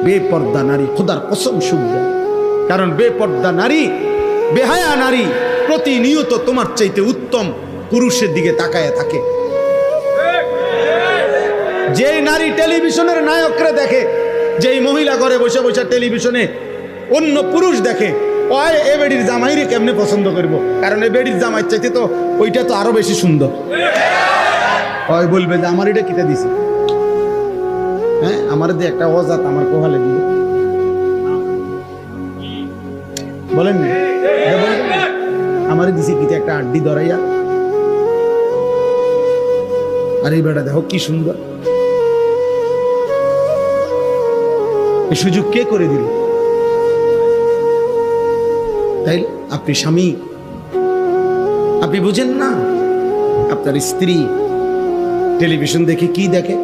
বেপর্দা নারী খোদার কসম সুখ দেয়। কারণ বেপর্দা নারী, বেহায়া নারী প্রতিনিয়ত তোমার চাইতে উত্তম পুরুষের দিকে তাকায় থাকে। যেই নারী টেলিভিশনের নায়করা দেখে, যেই মহিলা ঘরে বসে বসে টেলিভিশনে অন্য পুরুষ দেখে, ওই এ বেডির জামাইরে কেমনে পছন্দ করব, কারণ এ বেডির জামাই চাইতে তো ওইটা তো আরো বেশি সুন্দর। ওই বলবে যে আমার এটা কিটা দিছে, হ্যাঁ আমার দিয়ে একটা অজাত আমার কোহালে দিল, বলেন না আমার দিছে কিটা একটা আড্ডি ধরাইয়া, আর এই বেটা দেখো কি সুন্দর। এই সুযোগ কে করে দিল? তাই আপনি স্বামী, আপনি বুঝেন না আপনার স্ত্রী টেলিভিশন দেখে কি দেখে?